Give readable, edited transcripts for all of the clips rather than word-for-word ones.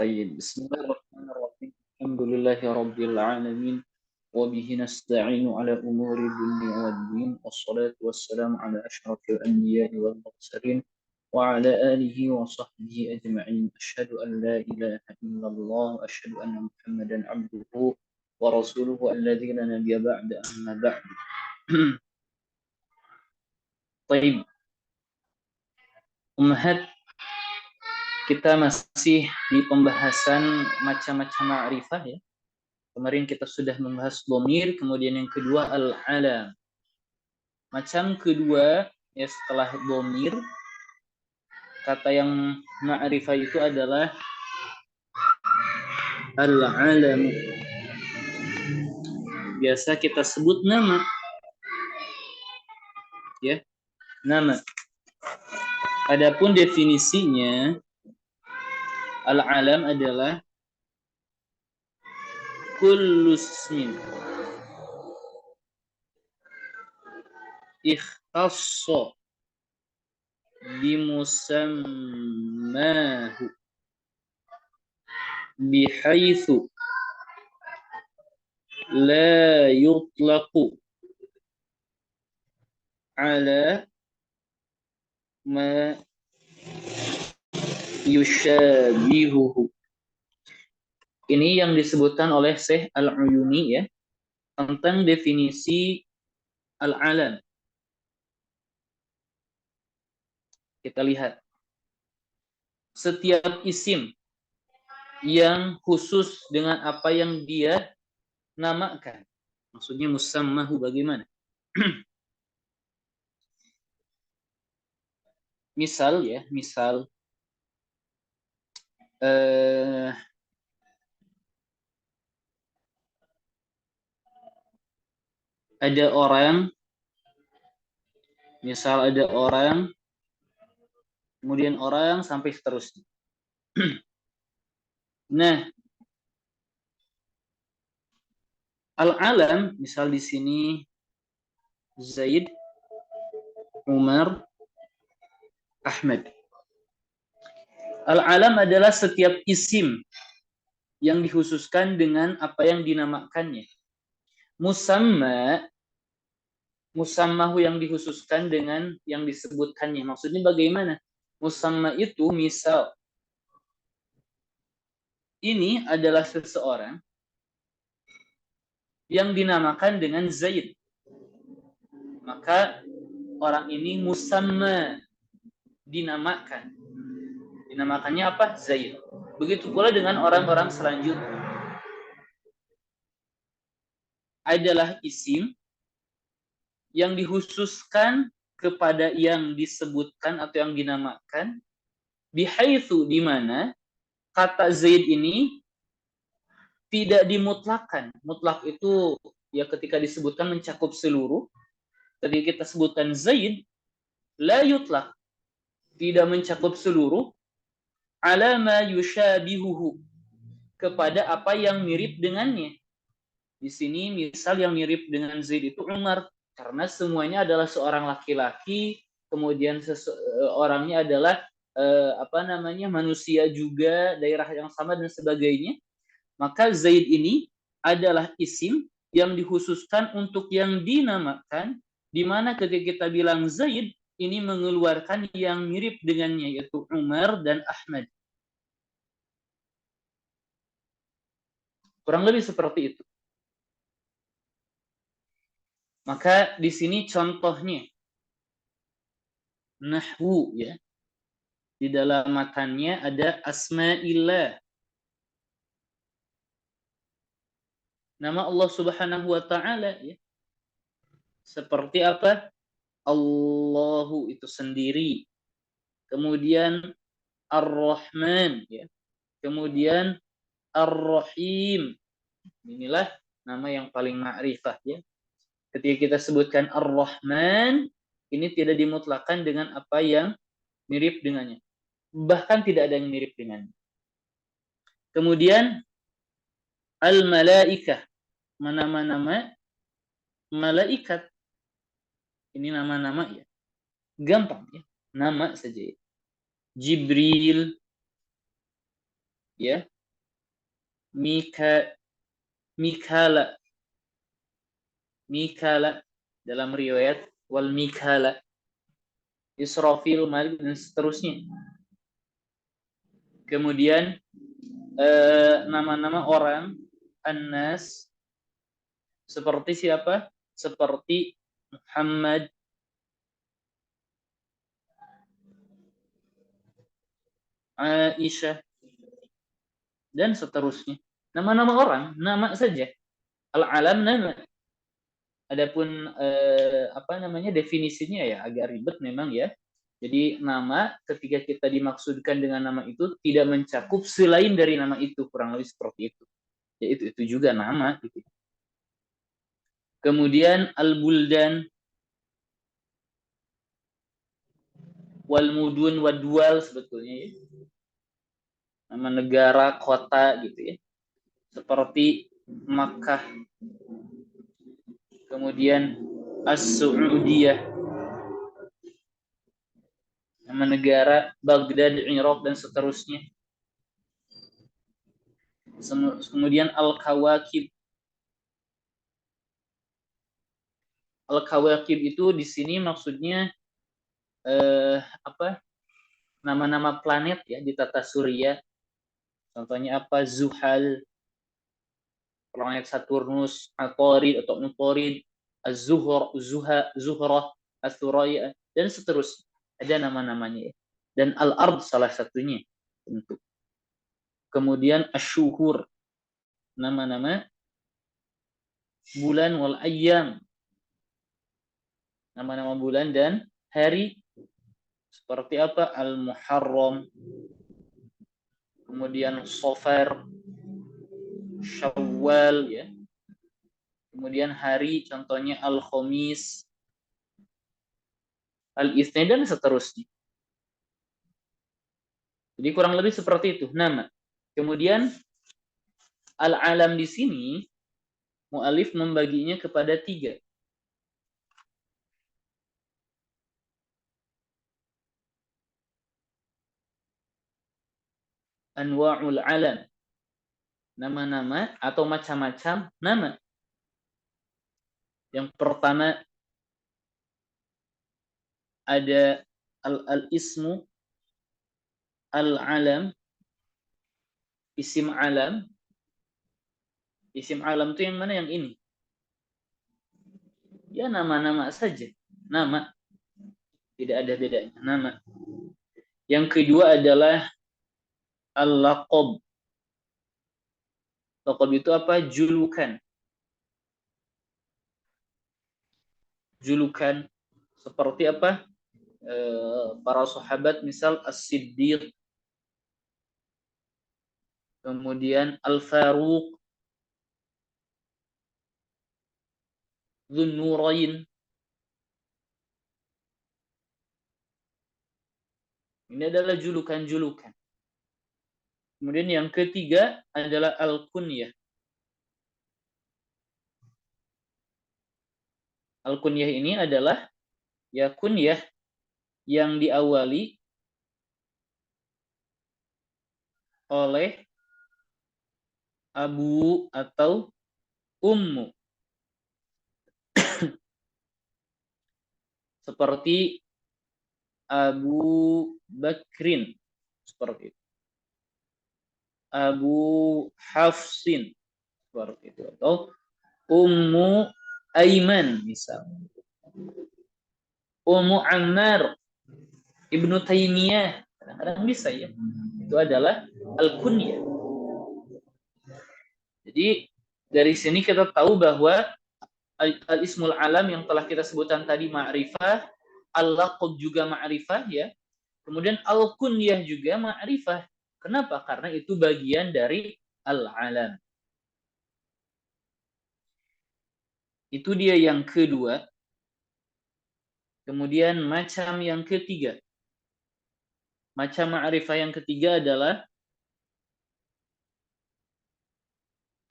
طيب بسم الله الرحمن الرحيم الحمد لله رب العالمين وبه نستعين على أمور الدنيا والدين والصلاة والسلام على أشرف الأنبياء والمرسلين وعلى آله وصحبه أجمعين أشهد أن لا إله إلا الله وأشهد أن محمدا عبده ورسوله الذي لا نبي بعد أما بعد طيب أمهات kita masih di pembahasan macam-macam ma'rifah ya. Kemarin kita sudah membahas dhamir, kemudian yang kedua al-alam. Macam kedua ya setelah dhamir, kata yang ma'rifah itu adalah al-alam. Biasa kita sebut nama. Ya, nama. Adapun definisinya al-alam adalah kullu ismin ikhtassa bimusammahu bihaitsu la yutlaqu ala ma yushabihuhu. Ini yang disebutkan oleh Syekh Al-Uyuni ya tentang definisi al-alam. Kita lihat. Setiap isim yang khusus dengan apa yang dia namakan. Maksudnya musammahu bagaimana? Misal ya, misal ada orang, misal ada orang, kemudian orang sampai seterusnya. Nah, al-alam, misal di sini Zaid, Umar, Ahmad. Al-alam adalah setiap isim yang dikhususkan dengan apa yang dinamakannya. Musammahu yang dikhususkan dengan yang disebutkannya. Maksudnya bagaimana? Musamma itu misal ini adalah seseorang yang dinamakan dengan Zaid. Maka orang ini musamma, dinamakan. Dinamakannya apa? Zaid. Begitu pula dengan orang-orang selanjutnya. Adalah isim yang dikhususkan kepada yang disebutkan atau yang dinamakan bihaitsu, di mana kata Zaid ini tidak dimutlakan. Mutlak itu ya ketika disebutkan mencakup seluruh. Ketika kita sebutkan Zaid, la yutlak, tidak mencakup seluruh, ala ma yushabihuhu, kepada apa yang mirip dengannya. Di sini misal yang mirip dengan Zaid itu Umar, karena semuanya adalah seorang laki-laki, kemudian orangnya adalah manusia juga, daerah yang sama dan sebagainya. Maka Zaid ini adalah isim yang dikhususkan untuk yang dinamakan, di mana ketika kita bilang Zaid, ini mengeluarkan yang mirip dengannya, yaitu Umar dan Ahmad. Kurang lebih seperti itu. Maka di sini contohnya nahwu ya. Di dalam matannya ada asma'illah. Nama Allah Subhanahu wa taala ya. Seperti apa? Allahu itu sendiri. Kemudian Ar-Rahman ya. Kemudian Ar-Rahim. Inilah nama yang paling ma'rifah ya. Ketika kita sebutkan Ar-Rahman, ini tidak dimutlakan dengan apa yang mirip dengannya. Bahkan tidak ada yang mirip dengannya. Kemudian Al-Malaikah, nama-nama malaikat. Ini nama-nama ya. Gampang ya. Nama saja ya. Jibril ya. Mika, Mikala, Mikala dalam riwayat wal Mikala, Israfil, Malik dan seterusnya. Kemudian nama-nama orang, An-Nas, seperti siapa? Seperti Muhammad, Aisyah, dan seterusnya. Nama-nama orang, nama saja. Al-alam nama. Adapun apa namanya definisinya ya agak ribet memang ya. Jadi nama ketika kita dimaksudkan dengan nama itu tidak mencakup selain dari nama itu, kurang lebih seperti itu. Ya itu juga nama gitu. Kemudian al-buldan wal mudun wadwal sebetulnya ya. Nama negara, kota gitu ya. Seperti Makkah. Kemudian As-Saudiyah, nama negara, Baghdad, Iraq dan seterusnya. Kemudian Al-Kawakib. Al-Kawakib itu di sini maksudnya apa? Nama-nama planet ya di tata surya. Contohnya apa? Zuhal, planet Saturnus, Atarid atau Utorid, Az-Zuhr, Zuhrah, Az-Thuraya dan seterusnya. Ada nama-namanya ya. Dan Al-Ard salah satunya tentu. Kemudian Asy-Syuhur, nama-nama bulan wal ayyam, nama-nama bulan dan hari seperti apa? Al-Muharram, kemudian Safar, Syawal ya. Kemudian hari contohnya Al-Khamis, Al-Itsnain dan seterusnya. Jadi kurang lebih seperti itu nama. Kemudian al-alam di sini mu'alif membaginya kepada 3. Anwa'ul alam. Nama-nama atau macam-macam nama. Yang pertama ada al-ismu, al-alam, isim alam. Isim alam itu yang mana? Yang ini. Ya nama-nama saja. Nama. Tidak ada bedanya. Nama. Yang kedua adalah al-laqab. Laqab itu apa? Julukan. Julukan. Seperti apa? Para sahabat misal As-Siddiq, kemudian Al-Faruq, Dzun-Nurain. Ini adalah julukan-julukan. Kemudian yang ketiga adalah Al-Kunyah. Al-Kunyah ini adalah ya kunyah yang diawali oleh Abu atau Ummu. Seperti Abu Bakrin. Seperti itu. Abu Hafsin. Seperti itu. Atau Ummu Aiman misalnya. Ummu Ammar, Ibnu Taimiyah. Kadang-kadang bisa ya. Itu adalah Al-Kunyah. Jadi dari sini kita tahu bahwa al-ismul alam yang telah kita sebutkan tadi ma'rifah, al-laqab juga ma'rifah ya. Kemudian al-kunyah juga ma'rifah. Kenapa? Karena itu bagian dari al-alam. Itu dia yang kedua. Kemudian macam yang ketiga. Macam ma'rifah yang ketiga adalah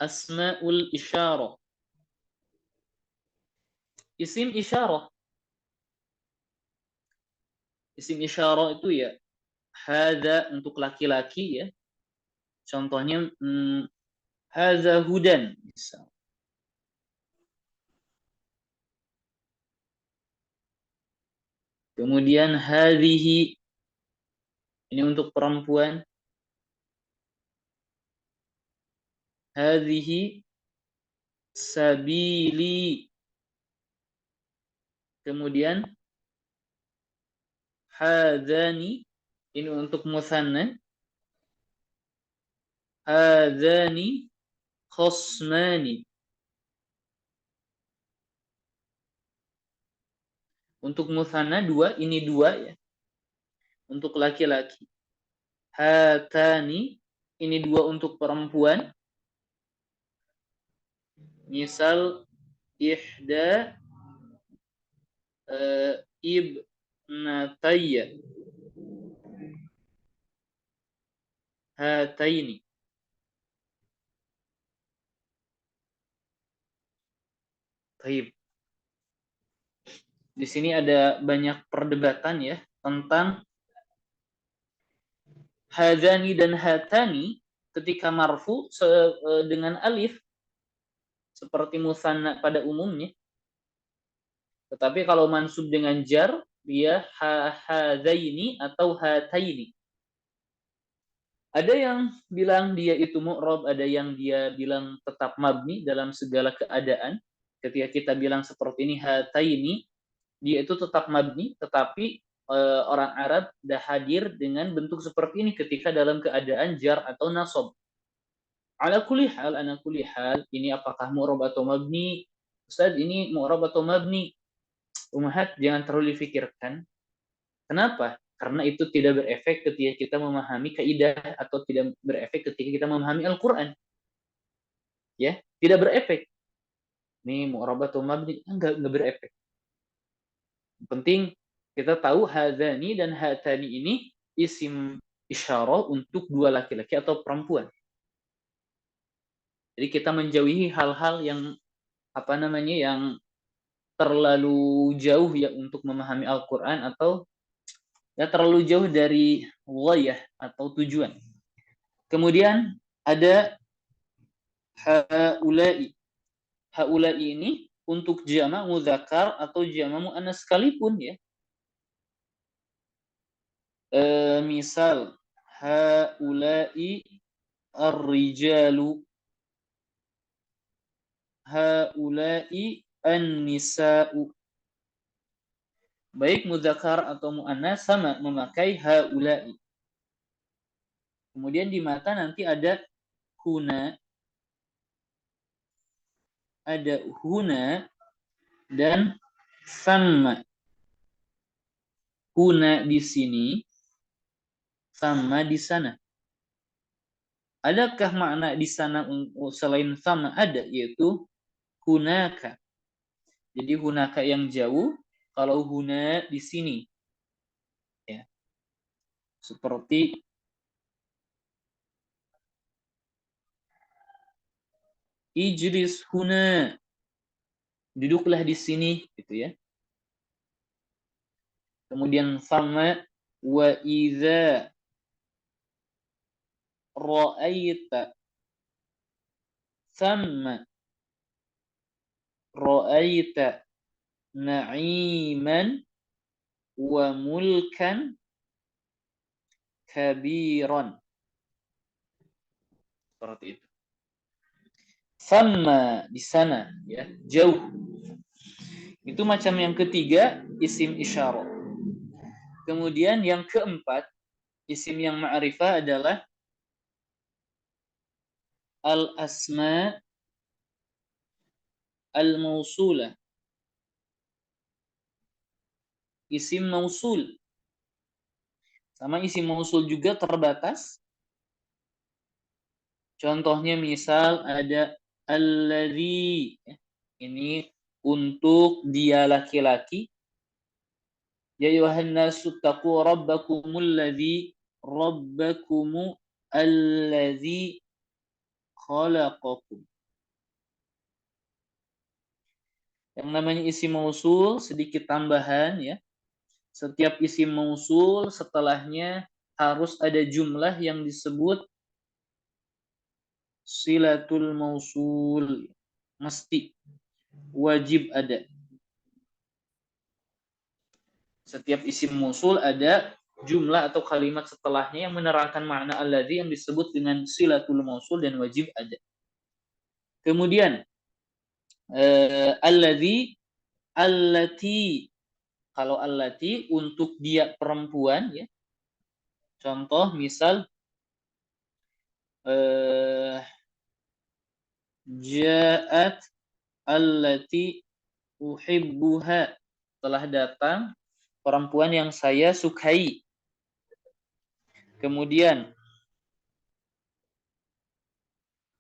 asma'ul isyarah. Isim isyarah. Isim isyarah itu ya hada untuk laki-laki ya. Contohnya Hadza hudan. Misal. Kemudian hadhihi, ini untuk perempuan. Hadhihi sabili. Kemudian hadzani, ini untuk musanna. Hadzani khosmani. Untuk musanna dua, ini dua ya. Untuk laki-laki. Hatani, ini dua untuk perempuan. Misal ihda ibnatayya hataini. Baik. Di sini ada banyak perdebatan ya tentang hadzani dan hatani ketika marfu dengan alif seperti musanna pada umumnya. Tetapi kalau mansub dengan jar, dia hadzaini atau hataini. Ada yang bilang dia itu mu'rab, ada yang dia bilang tetap mabni dalam segala keadaan. Ketika kita bilang seperti ini hataini, dia itu tetap mabni, tetapi orang Arab dah hadir dengan bentuk seperti ini ketika dalam keadaan jar atau nasab. Ala kulli hal, ini apakah mu'rab atau mabni? Ustaz, ini mu'rab atau mabni? Umahat, jangan terlalu difikirkan. Kenapa? Karena itu tidak berefek ketika kita memahami kaidah atau tidak berefek ketika kita memahami Al-Quran. Ya, tidak berefek. Ini mu'rab atau mabni, enggak berefek. Yang penting kita tahu hadzani dan hatani ini isim isyarah untuk dua laki-laki atau perempuan. Jadi kita menjauhi hal-hal yang yang terlalu jauh ya untuk memahami Al-Quran atau ya terlalu jauh dari ghayah atau tujuan. Kemudian ada haula'i. Haula'i ini untuk jama' mudzakkar atau jama' muannas sekalipun ya. Misal haula'i ar-rijalu, haula'i an-nisa'u. Baik mudzakkar atau muannas sama memakai haula'i. Kemudian di mata nanti ada huna, dan sama. Huna di sini, sama di sana. Adakah makna di sana selain sama? Ada, yaitu hunaka. Jadi hunaka yang jauh, kalau huna di sini. Ya. Seperti ijlis huna, duduklah di sini, gitu ya. Kemudian sama wa iza ra'aita, sama ra'aita na'iman wa mulkan kabiran. Seperti itu. Sama di sana, ya, jauh. Itu macam yang ketiga, isim isyarah. Kemudian yang keempat, isim yang ma'rifah adalah al-asma al-mausulah. Isim mausul. Sama isim mausul juga terbatas. Contohnya misal ada alladzi. Ini untuk dia laki-laki. Ya ayuhan nasu taqu rabbakumul ladzi rabbakumu alladzi khalaqakum. Yang namanya isim mausul, sedikit tambahan ya. Setiap isim mausul setelahnya harus ada jumlah yang disebut silatul mausul, mesti wajib ada. Setiap isim mausul ada jumlah atau kalimat setelahnya yang menerangkan makna alladzi yang disebut dengan silatul mausul dan wajib ada. Kemudian alladzi, allati, kalau allati untuk dia perempuan ya. Contoh misal ja'at allati uhibbuha, telah datang perempuan yang saya sukai. Kemudian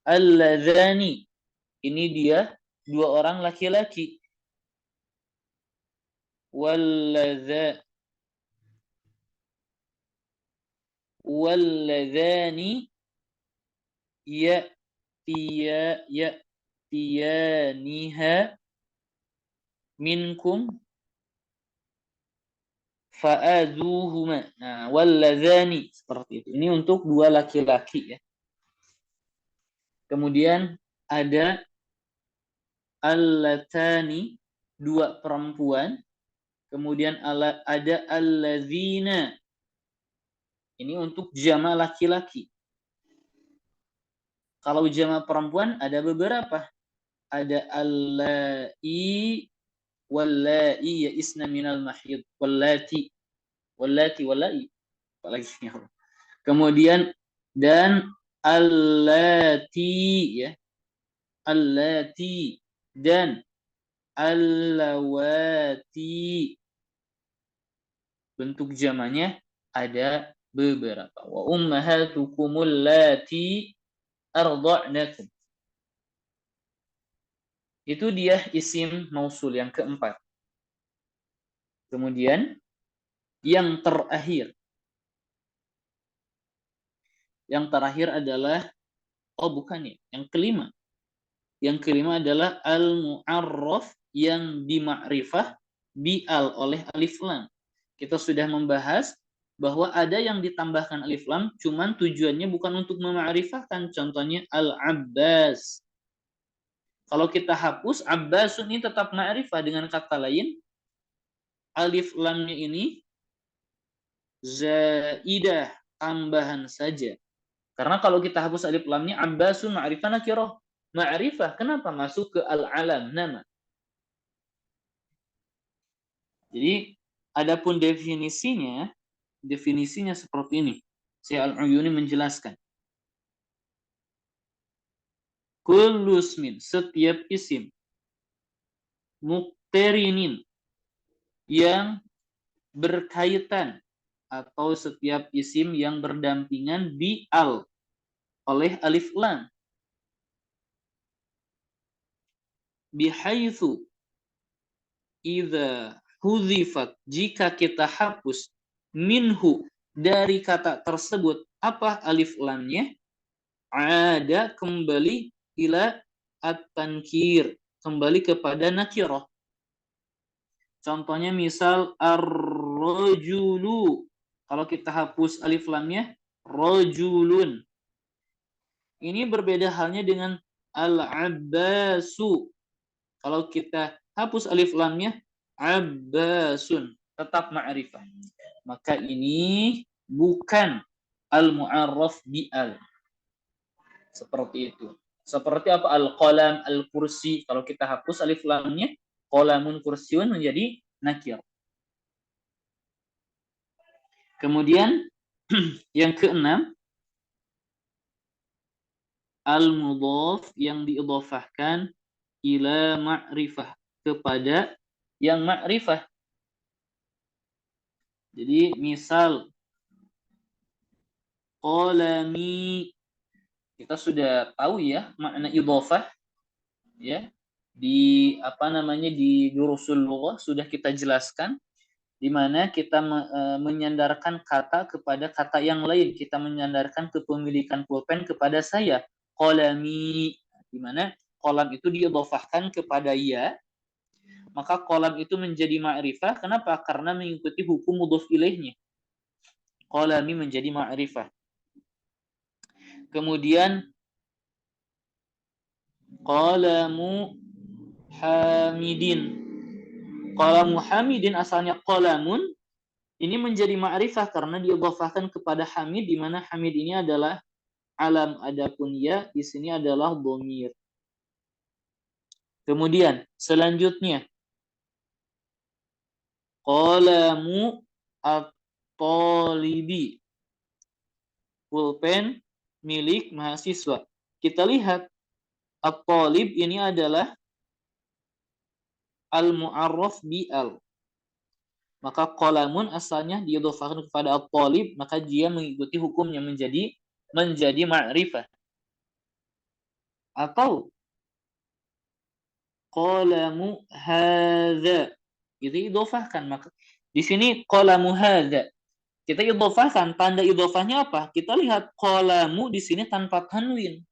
alladzani, ini dia dua orang laki-laki. Walladzani ya'tiyaniha minkum fa'azuhuma. Nah, walladzani seperti itu. Ini untuk dua laki-laki ya. Kemudian ada allatani, dua perempuan. Kemudian ada alladzina. Ini untuk jama laki-laki. Kalau jama perempuan ada beberapa. Ada allai wallai ya'isna minal mahid. Wallati wallai. Apalagi kemudian dan allati ya. Allati dan allawati. Bentuk jamanya ada beberapa. Wa ummahatukumul lati arda'nakum. Itu dia isim mausul yang keempat. Kemudian yang terakhir. Yang terakhir adalah bukan ya, yang kelima. Yang kelima adalah al-mu'arraf yang dimakrifah bi'al oleh alif lam. Kita sudah membahas bahwa ada yang ditambahkan alif lam cuman tujuannya bukan untuk memakrifahkan. Contohnya al-Abbas. Kalau kita hapus Abbasun ini tetap ma'rifah, dengan kata lain alif lamnya ini zaidah, tambahan saja. Karena kalau kita hapus alif lamnya Abbasun ma'rifah nakirah. Ma'rifah kenapa masuk ke al-alam, nama. Jadi adapun definisinya seperti ini. Syekh Al-Uyuni menjelaskan. Kullu ismin, setiap isim, muqtarinin, yang berkaitan, atau setiap isim yang berdampingan bi al oleh alif lam. Bihaitsu idza huzifat, jika kita hapus, minhu, dari kata tersebut, apa alif lamnya, ada kembali ila at-tankir, kembali kepada nakirah. Contohnya misal ar-rajulu, kalau kita hapus alif lamnya rajulun. Ini berbeda halnya dengan al-abbasu. Kalau kita hapus alif lamnya abbasun, tetap ma'rifah. Maka ini bukan al-mu'arraf bi'al. Seperti itu. Seperti apa? Al-qalam, al-kursi. Kalau kita hapus alif lamnya, qalamun kursiun menjadi nakir. Kemudian yang keenam, al-mudhaf yang diidhafahkan ila ma'rifah, kepada yang ma'rifah. Jadi misal qalami, kita sudah tahu ya makna idhafah ya. Di di durusul lughah sudah kita jelaskan, di mana kita menyandarkan kata kepada kata yang lain. Kita menyandarkan kepemilikan pulpen kepada saya. Qalami, di mana qalam itu diidhafahkan kepada ya, maka qalam itu menjadi ma'rifah. Kenapa? Karena mengikuti hukum mudhaf ilaihnya. Qalami menjadi ma'rifah. Kemudian Qalamu Hamidin. Qalamu Hamidin asalnya qalamun, ini menjadi ma'rifah karena diidhafahkan kepada Hamid, di mana Hamid ini adalah alam, adapun ya di sini adalah dhamir. Kemudian selanjutnya qalamu at-talibi, pulpen milik mahasiswa. Kita lihat at-talib ini adalah al-mu'arraf bi al. Maka qalamun asalnya diidhafahkan kepada at-talib, maka dia mengikuti hukumnya menjadi ma'rifah. Atau qalamu hadza, itu idhofahkan, maka di sini qalamu hadza kita idhofahkan. Tanda idhofahnya apa? Kita lihat qalamu di sini tanpa tanwin.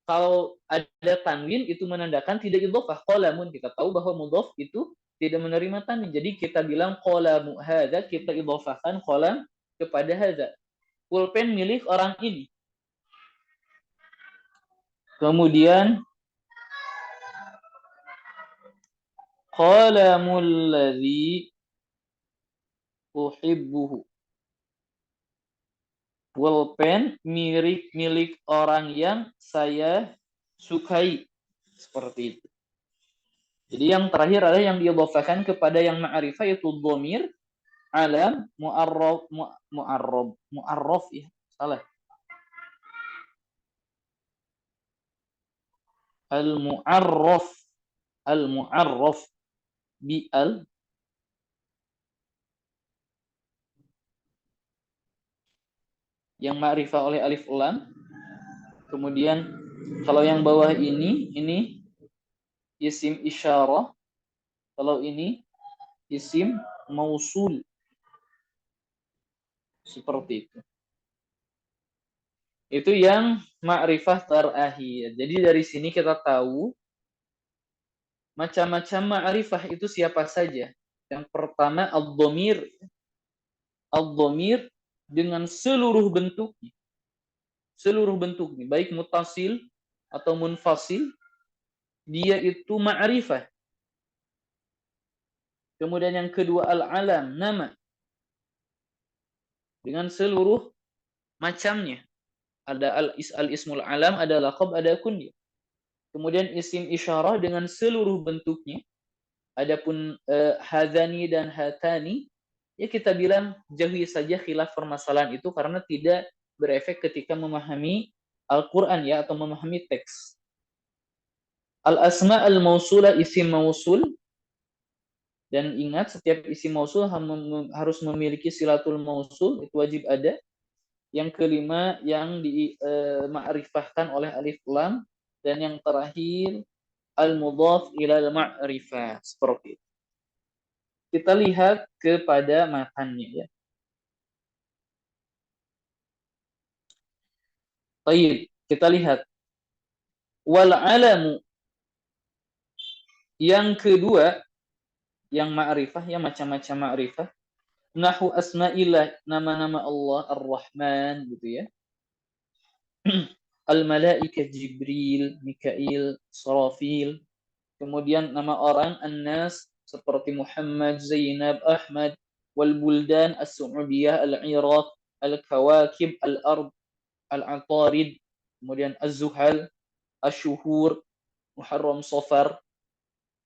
Kalau ada tanwin itu menandakan tidak idhofah. Qalamun, kita tahu bahwa mudhof itu tidak menerima tanwin. Jadi kita bilang qalamu hadza, kita idhofahkan qalam kepada hadza. Pulpen milik orang ini. Kemudian qalamul ladzi uhibbuhu, pulpen milik orang yang saya sukai. Seperti itu. Jadi yang terakhir adalah yang diidhafahkan kepada yang ma'rifah, yaitu dhamir, alam, mu'arraf ya. Salah. Al-mu'arraf bi al, yang ma'rifah oleh alif lam. Kemudian kalau yang bawah ini isim isyarah, kalau ini isim mausul. Seperti itu. Itu yang ma'rifah terakhir. Jadi dari sini kita tahu macam-macam ma'rifah itu siapa saja. Yang pertama ad-dhamir. Ad-dhamir dengan seluruh bentuknya. Seluruh bentuknya, baik muttasil atau munfasil, dia itu ma'rifah. Kemudian yang kedua al-alam, nama. Dengan seluruh macamnya. Ada al-ismul alam, ada laqab, ada kunyah. Kemudian isim isyarah dengan seluruh bentuknya. Adapun hadani dan hatani, ya kita bilang jauhi saja khilaf permasalahan itu karena tidak berefek ketika memahami Al-Quran ya, atau memahami teks. Al-asma al-mausulah, isim mausul. Dan ingat, setiap isim mausul harus memiliki silatul mausul, itu wajib ada. Yang kelima yang dima'rifahkan oleh alif lam. Dan yang terakhir al-mudhaf ilal ma'rifah. Seperti itu. Kita lihat kepada matannya ya. Baik, kita lihat. Wal alamu, yang kedua, yang ma'rifah, ya macam-macam ma'rifah. Nahu asma'illah, nama-nama Allah Ar-Rahman gitu ya. Al-malaika Jibril, Mikail, Sarafil. Kemudian nama orang An-Nas seperti Muhammad, Zainab, Ahmad. Wal buldan As-Su'udiyah, Al-Iraq, Al-Kawakib, Al-Ard, Al-Atarid. Kemudian Az-Zuhal, Asy-Syuhur, Muharram, Safar.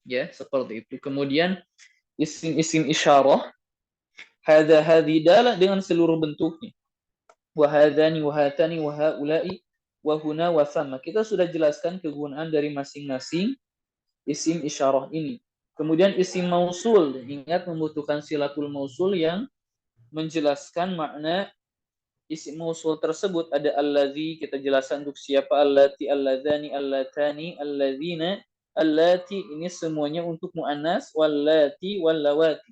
Ya, seperti itu. Kemudian isim-isim isyarah, hadza hadhi, dalah dengan seluruh bentuknya. Wa hadzani wa hatani wa haula'i wa huna wa thamma. Kita sudah jelaskan kegunaan dari masing-masing isim isyarah ini. Kemudian isim mausul, ingat membutuhkan silatul mausul yang menjelaskan makna isim mausul tersebut. Ada allazi, kita jelaskan untuk siapa, allati, alladzani, allatani, alladzina, allati, ini semuanya untuk muannas, wallati, wallawati.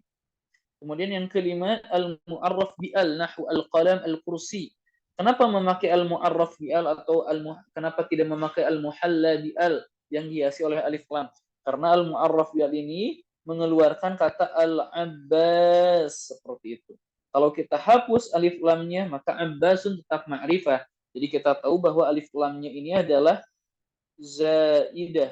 Kemudian yang kelima al-mu'arraf bi'al, nahu al-qalam, al-kursi. Kenapa memakai al-mu'arraf bi'al atau kenapa tidak memakai al-muhalla bi'al yang dihiasi oleh alif lam? Karena al-mu'arraf bi'al ini mengeluarkan kata al-abbas, seperti itu. Kalau kita hapus alif lamnya, maka abbasun tetap ma'rifah. Jadi kita tahu bahwa alif lamnya ini adalah zaidah,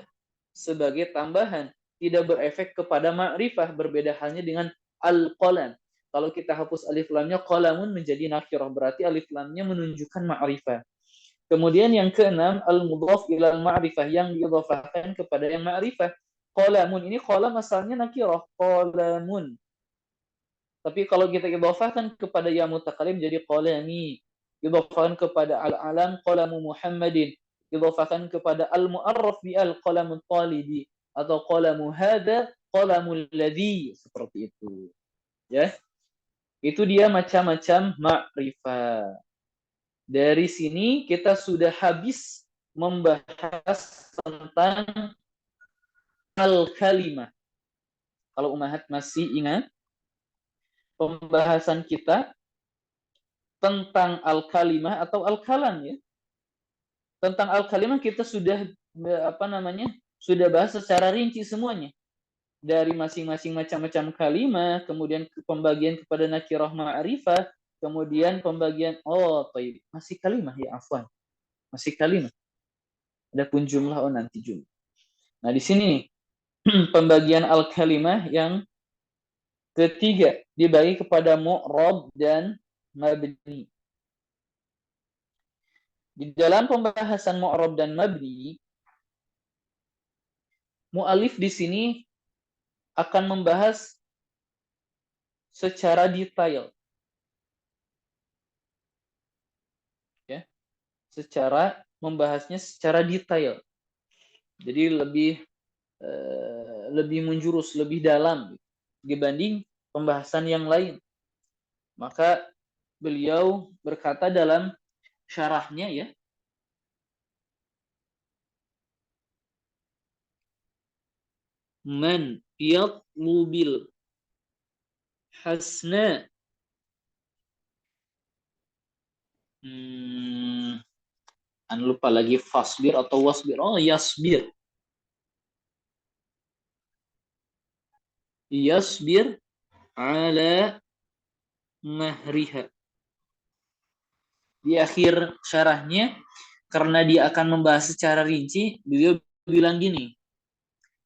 sebagai tambahan, tidak berefek kepada ma'rifah. Berbeda halnya dengan al-qalam. Kalau kita hapus alif lamnya, qalamun menjadi nakirah, berarti alif lamnya menunjukkan ma'rifah. Kemudian yang keenam, al-mudhaf ila al-ma'rifah, yang diidhafahkan kepada yang ma'rifah. Qalamun, ini qalam asalnya nakirah, qalamun. Tapi kalau kita idhafahkan kepada ya mutakalim jadi qalami. Idhafahkan kepada al-alam qalamu Muhammadin. Idhafahkan kepada al-mu'arraf bi al-qalamut talibi. Atau qalamu hadha qalamul ladhi. Seperti itu. Ya. Itu dia macam-macam ma'rifah. Dari sini kita sudah habis membahas tentang al-kalimah. Kalau Umahat masih ingat, pembahasan kita tentang al-kalimah atau al-kalam ya. Tentang al-kalimah kita sudah sudah bahas secara rinci semuanya. Dari masing-masing macam-macam kalimah, kemudian pembagian kepada nakirah ma'rifah, kemudian pembagian masih kalimah ya, afwan. Masih kalimah. Adapun jumlah nanti jumlah. Nah, di sini nih pembagian al-kalimah yang ketiga dibagi kepada mu'rab dan mabni. Di dalam pembahasan mu'rab dan mabni, mu'alif di sini akan membahas secara detail. Ya. Membahasnya secara detail. Jadi lebih menjurus, lebih dalam dibanding pembahasan yang lain. Maka beliau berkata dalam syarahnya ya, man yatlubil hasna lupa lagi fasbir atau wasbir. Yasbir ala mahriha. Di akhir syarahnya, karena dia akan membahas secara rinci, beliau bilang gini,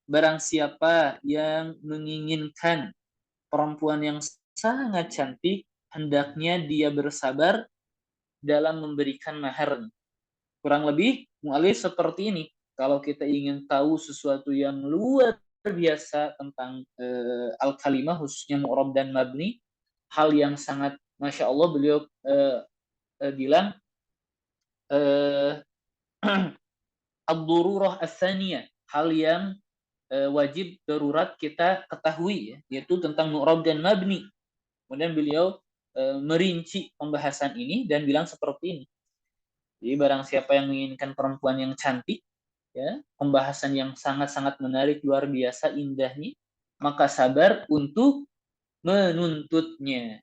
barang siapa yang menginginkan perempuan yang sangat cantik, hendaknya dia bersabar dalam memberikan mahar. Kurang lebih mu'alif seperti ini. Kalau kita ingin tahu sesuatu yang luar biasa tentang al-kalimah, khususnya mu'rab dan mabni, hal yang sangat Masya Allah beliau bilang ad-dururah ats-tsaniyah, hal yang wajib darurat kita ketahui ya, yaitu tentang mu'rab dan mabni. Kemudian beliau merinci pembahasan ini dan bilang seperti ini. Jadi barang siapa yang menginginkan perempuan yang cantik, ya, pembahasan yang sangat-sangat menarik, luar biasa indahnya, maka sabar untuk menuntutnya,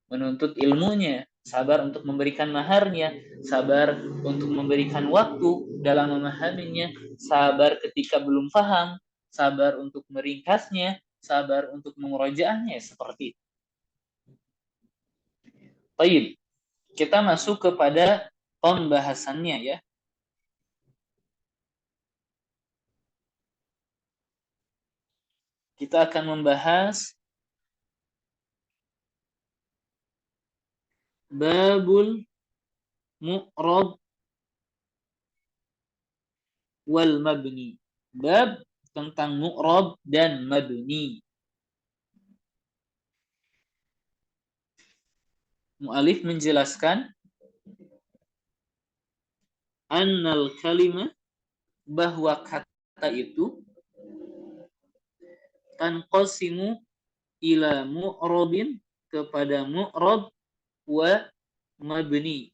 menuntut ilmunya, sabar untuk memberikan maharnya, sabar untuk memberikan waktu dalam memahaminya, sabar ketika belum paham, sabar untuk meringkasnya, sabar untuk mengurojaahnya, seperti itu. Baik, kita masuk kepada pembahasannya ya. Kita akan membahas babul mu'rab wal mabni. Bab tentang mu'rab dan mabni. Mu'alif menjelaskan annal kalimah, bahwa kata itu tanqasimu ila mu'rabin, kepada mu'rab wa mabni.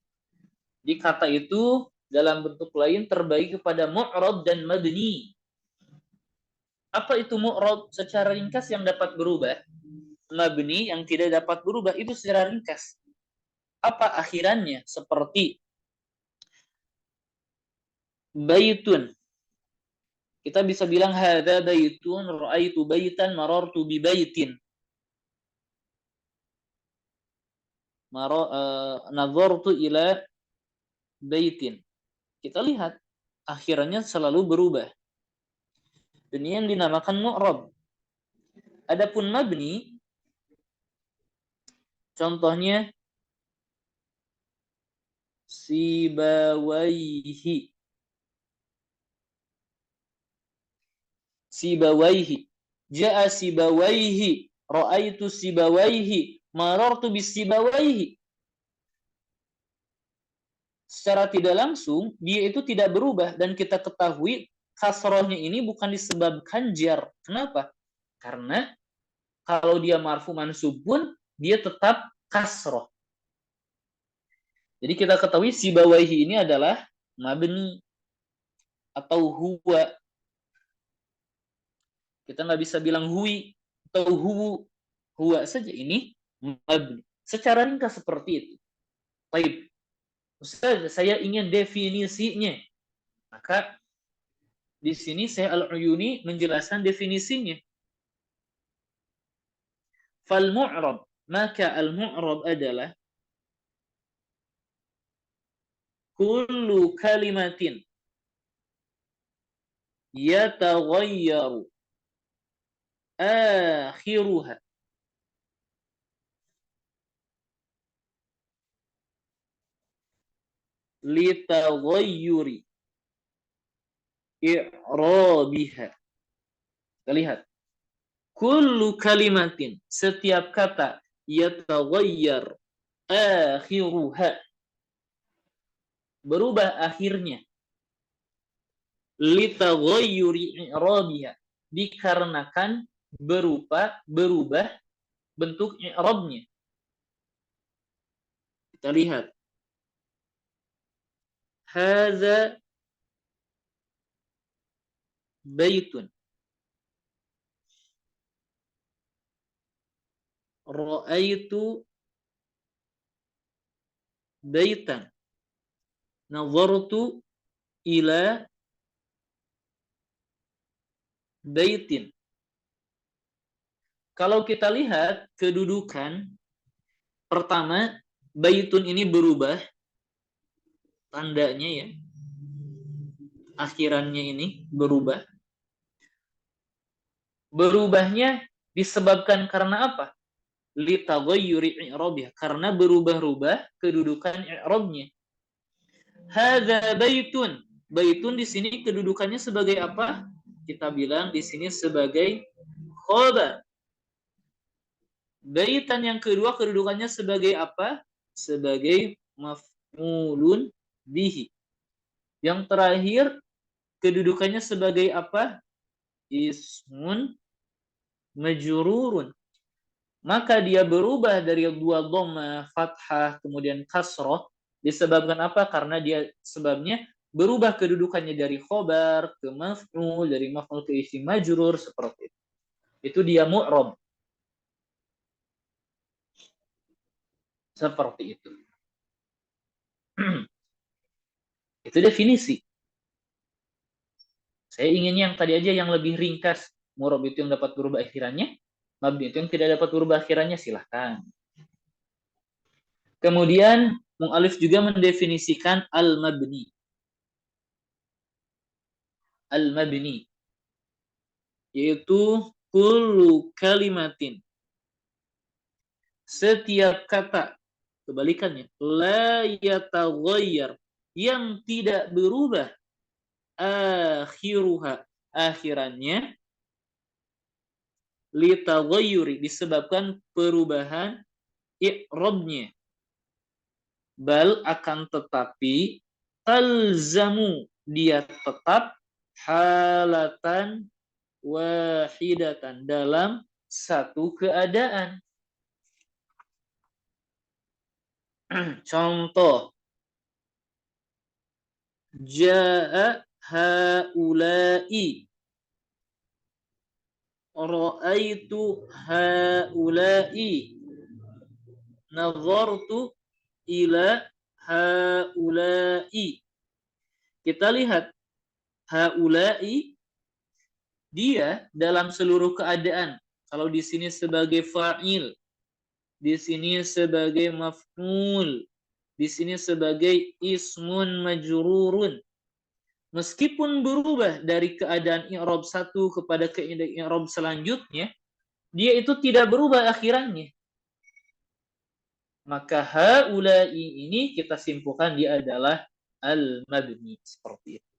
Di kata itu dalam bentuk lain terbagi kepada mu'rab dan mabni. Apa itu mu'rab? Secara ringkas yang dapat berubah. Mabni yang tidak dapat berubah, itu secara ringkas. Apa akhirannya? Seperti baitun. Kita bisa bilang hadza baitun, ra'aitu baitan, marartu bi baitin. Nazartu ila baitin. Kita lihat akhirannya selalu berubah. Dan ini yang dinamakan mu'rab. Adapun mabni, contohnya sibawaihi. Sibawaihi. Ja'a sibawaihi. Ra'aitu sibawaihi. Marartu bisibawaihi. Secara tidak langsung, dia itu tidak berubah. Dan kita ketahui kasrohnya ini bukan disebabkan jar. Kenapa? Karena kalau dia marfu mansub pun, dia tetap kasroh. Jadi kita ketahui sibawaihi ini adalah mabni atau huwa. Kita nggak bisa bilang hui atau huwu. Huwa saja ini mabni. Secara ringkas seperti itu. Baik. Ustaz, saya ingin definisinya. Maka di sini saya Al-Uyuni menjelaskan definisinya. Fal mu'rab, maka al-mu'rab adalah kullu kalimatin yataghayyaru akhiruha litaghayyuri i'rabiha. Kita lihat. Kullu kalimatin, setiap kata, yataghayyar akhiruha, berubah akhirnya, litaghayyuri i'rabiha, dikarenakan berubah bentuk i'rabnya. Kita lihat. Hadza baitun. Ra'aitu baitan. Nazartu ila baitin. Kalau kita lihat kedudukan, pertama, baitun ini berubah. Tandanya ya. Akhirannya ini berubah. Berubahnya disebabkan karena apa? Litaghayyuri i'rabiha, karena berubah-ubah kedudukan i'rabnya. Hadza baitun. Baitun di sini kedudukannya sebagai apa? Kita bilang di sini sebagai khabar. Baitan yang kedua kedudukannya sebagai apa? Sebagai maf'ulun bihi. Yang terakhir kedudukannya sebagai apa? Ismun majrurun. Maka dia berubah dari dua dhamma, fathah, kemudian kasroh. Disebabkan apa? Karena dia sebabnya berubah kedudukannya dari khobar ke maf'ul, dari maf'ul ke isim majrur, seperti itu. Itu dia mu'rab. Seperti itu. Itu definisi. Saya inginnya yang tadi aja yang lebih ringkas. Mu'rab itu yang dapat berubah akhirannya, mabni itu yang tidak dapat berubah akhirannya, silahkan. Kemudian mu'alif juga mendefinisikan al-mabni. Al-mabni yaitu kullu kalimatin, setiap kata, kebalikannya, la yataghayyar, yang tidak berubah, akhiruha, akhirannya, litaghayyuri, disebabkan perubahan i'rabnya, bal, akan tetapi, talzamu, dia tetap, halatan wahidatan, dalam satu keadaan. Contoh, jaa haula'i, ra'aitu haula'i, nazartu ila haula'i. Kita lihat haula'i, dia dalam seluruh keadaan. Kalau di sini sebagai fa'il, di sini sebagai maf'ul, di sini sebagai ismun majrurun. meskipun berubah dari keadaan i'rab satu kepada keadaan i'rab selanjutnya, dia itu tidak berubah akhirannya. Maka haulai ini kita simpulkan dia adalah al-mabni, seperti itu.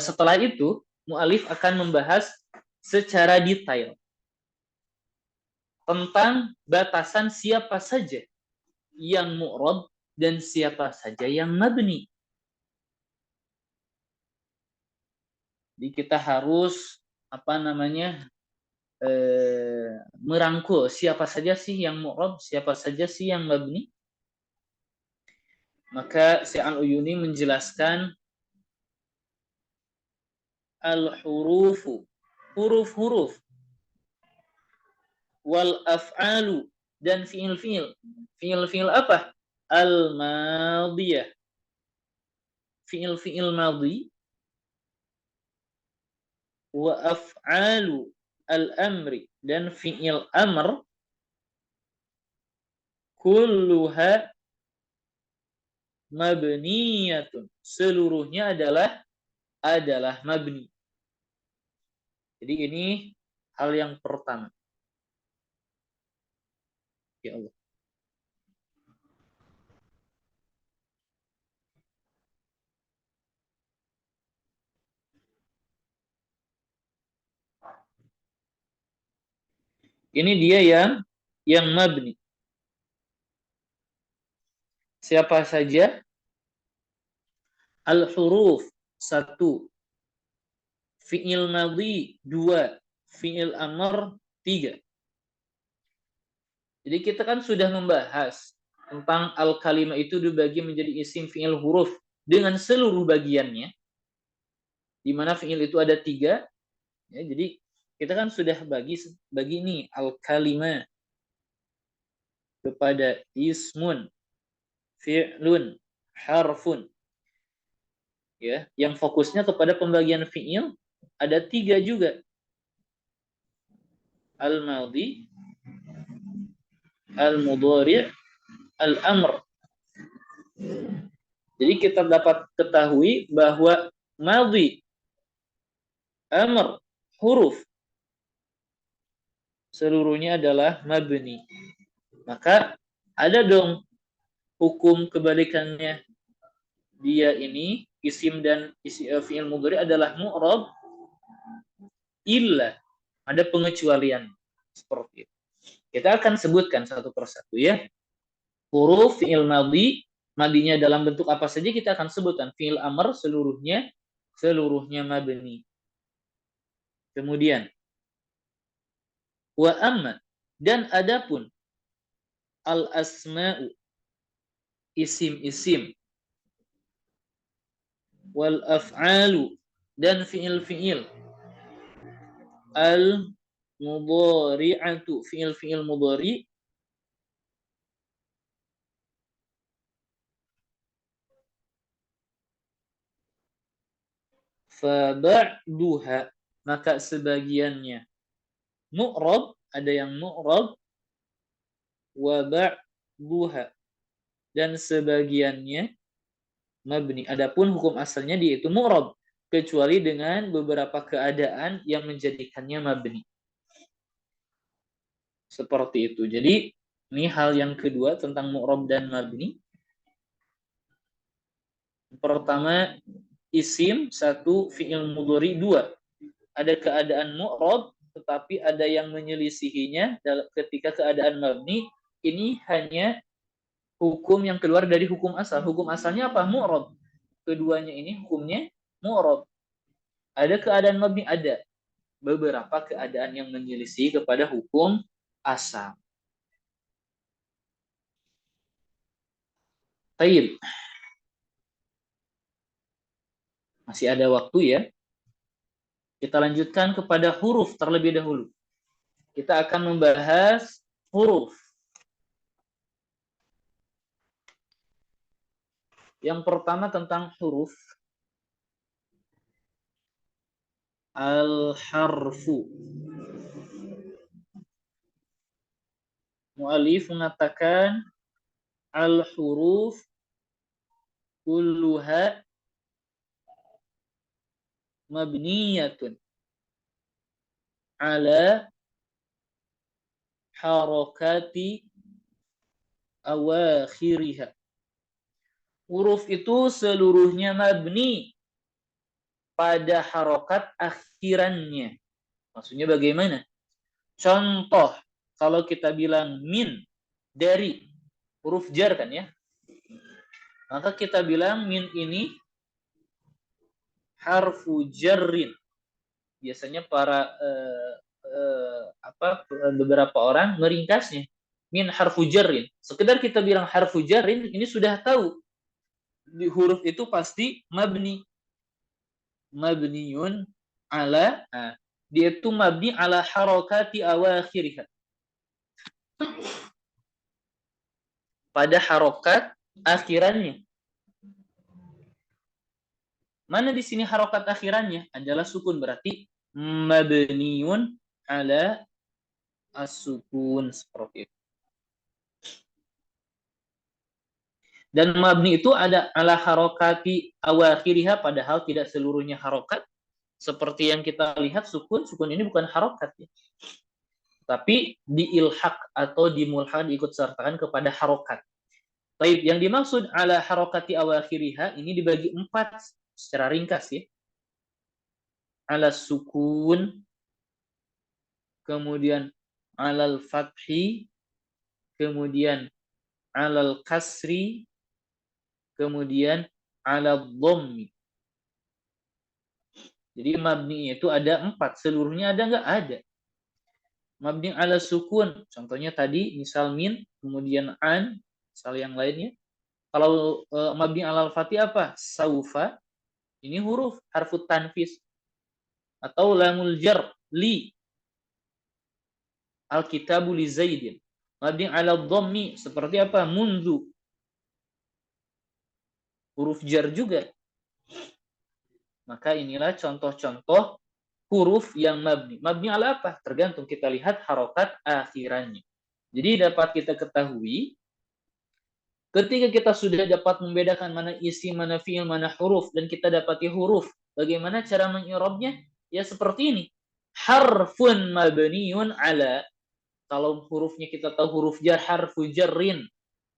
Setelah itu, mu'alif akan membahas secara detail tentang batasan siapa saja yang mu'rab dan siapa saja yang mabni. Jadi kita harus merangkul siapa saja sih yang mu'rab, siapa saja sih yang mabni. Maka si Al-Uyuni menjelaskan al-hurufu, huruf-huruf, wal af'alu, dan fi'il-fi'il. Fi'il-fi'il apa? Al-madiyah. Fi'il-fi'il madhi wa af'alu al-amri, dan fi'il amr kulluha mabniyatun. Seluruhnya adalah mabni. Jadi ini hal yang pertama. Ya Allah. Ini dia yang mabni. Siapa saja? Al-huruf 1, fi'il madhi 2, fi'il amr 3. Jadi kita kan sudah membahas tentang al-kalimah itu dibagi menjadi isim, fi'il, huruf dengan seluruh bagiannya, di mana fi'il itu ada 3. Ya, jadi kita kan sudah bagi ini al-kalimah kepada ismun, fi'lun, harfun. Ya, yang fokusnya kepada pembagian fi'il ada 3 juga. Al-madhi, al-mudhari', al-amr. Jadi kita dapat ketahui bahwa madhi, amr, huruf seluruhnya adalah mabni. Maka ada dong hukum kebalikannya. Dia ini isim dan fi'il mudhari adalah mu'rab illa, ada pengecualian seperti itu. Kita akan sebutkan satu persatu ya. Huruf fi'il madhi, madinya dalam bentuk apa saja kita akan sebutkan. Fi'il amr seluruhnya mabni. Kemudian wa amma, dan adapun al asma'u, isim-isim, wal af'alu, dan fi'il-fi'il, al mudhari'atu, fi'il-fi'il mudhari, fa ba'duha, maka sebagiannya mu'rab, ada yang mu'rab, wa ba'duha, dan sebagiannya mabni. Adapun hukum asalnya dia itu mu'rab, kecuali dengan beberapa keadaan yang menjadikannya mabni. Seperti itu. Jadi ini hal yang kedua tentang mu'rab dan mabni. Pertama, isim 1, fi'il mudhari 2. Ada keadaan mu'rab, tetapi ada yang menyelisihinya ketika keadaan mabni. Ini hanya hukum yang keluar dari hukum asal. Hukum asalnya apa? Mu'rab. Keduanya ini hukumnya mu'rab. Ada keadaan mabni? Ada. Beberapa keadaan yang menyelisih kepada hukum asal. Taib. Masih ada waktu ya. Kita lanjutkan kepada huruf terlebih dahulu. Kita akan membahas huruf. Yang pertama tentang huruf. Al-harfu. Mu'alif mengatakan al-huruf kulluha mabniyatun ala harakati awakhiriha. Huruf itu seluruhnya mabni pada harokat akhirannya. Maksudnya bagaimana? Contoh, kalau kita bilang min, dari, huruf jar kan ya? Maka kita bilang min ini harfu jarrin. Biasanya para beberapa orang meringkasnya min harfu jarrin. Sekedar kita bilang harfu jarrin, ini sudah tahu di huruf itu pasti mabni. Mabniun ala, dia itu mabni ala harakati awakhiriha, pada harokat akhirannya. Mana di sini harokat akhirannya? Adalah sukun, berarti mabniun ala as-sukun, seperti itu. Dan mabni itu ada ala harokati awakhiriha, padahal tidak seluruhnya harokat. Seperti yang kita lihat sukun ini bukan harokat ya. Tapi diilhaq atau dimulhaq, diikut sertakan kepada harokat. Baik, yang dimaksud ala harokati awakhiriha ini dibagi 4 secara ringkas ya. Ala sukun, kemudian alal fathi, kemudian alal kasri, kemudian alal dhammi. Jadi mabni itu ada 4, seluruhnya ada nggak? Ada. Mabni ala sukun, contohnya tadi misal min, kemudian an, misal yang lainnya. Kalau mabni alal fathi apa? Saufa, ini huruf harfu tanfis. Atau lamul jar, li, al-kitabu li zaidin. Mabni ala dhammi seperti apa? Mundu, huruf jar juga. Maka inilah contoh-contoh huruf yang mabni. Mabni ala apa? Tergantung, kita lihat harokat akhirannya. Jadi dapat kita ketahui, ketika kita sudah dapat membedakan mana isi, mana fi'il, mana huruf, dan kita dapati huruf, bagaimana cara mengi'rabnya? Ya seperti ini. Harfun mabniun ala. Kalau hurufnya kita tahu huruf jar, harfu jarrin.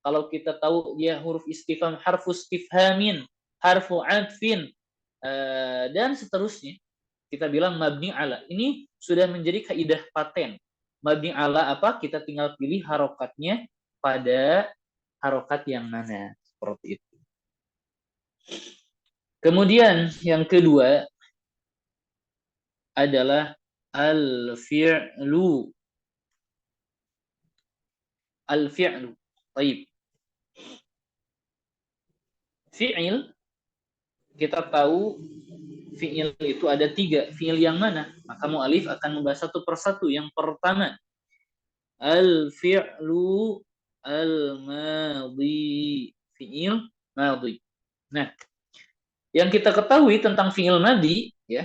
Kalau kita tahu ya huruf istifham, harfu istifhamin, harfu adfin, dan seterusnya. Kita bilang mabni ala. Ini sudah menjadi kaidah paten. Mabni ala apa? Kita tinggal pilih harokatnya pada harokat yang mana. Seperti itu. Kemudian yang kedua adalah al-fi'lu. Al-fi'lu. Baik. Fi'il, kita tahu fi'il itu ada 3. Fi'il yang mana? Maka mu'alif akan membahas satu persatu. Yang pertama, al-fi'lu al-madhi. Fi'il madhi. Nah, yang kita ketahui tentang fi'il madhi, ya,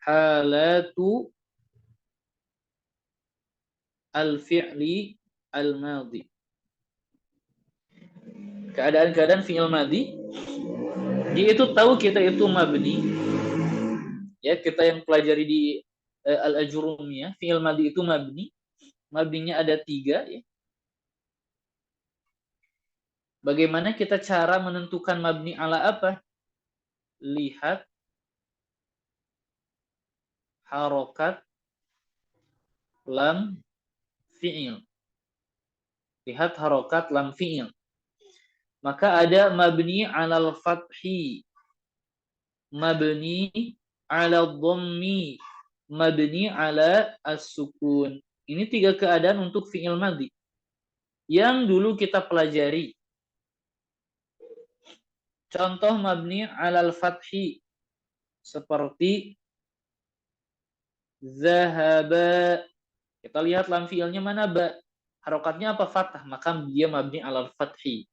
halatu al-fi'li al-madhi. Keadaan-keadaan fi'il madhi, dia itu tahu kita itu mabni. Ya, kita yang pelajari di al-ajrumiyah, fi'il madhi itu mabni. Mabninya ada 3 ya. Bagaimana kita cara menentukan mabni ala apa? Lihat harokat lam fi'il. Lihat harokat lam fi'il. Maka ada mabni alal fathi, mabni ala dhammi, mabni ala as-sukun. Ini 3 keadaan untuk fi'il madhi yang dulu kita pelajari. Contoh mabni alal fathi seperti zahaba. Kita lihat lam fi'ilnya mana, ba? Harokatnya apa? Fathah, maka dia mabni alal fathi.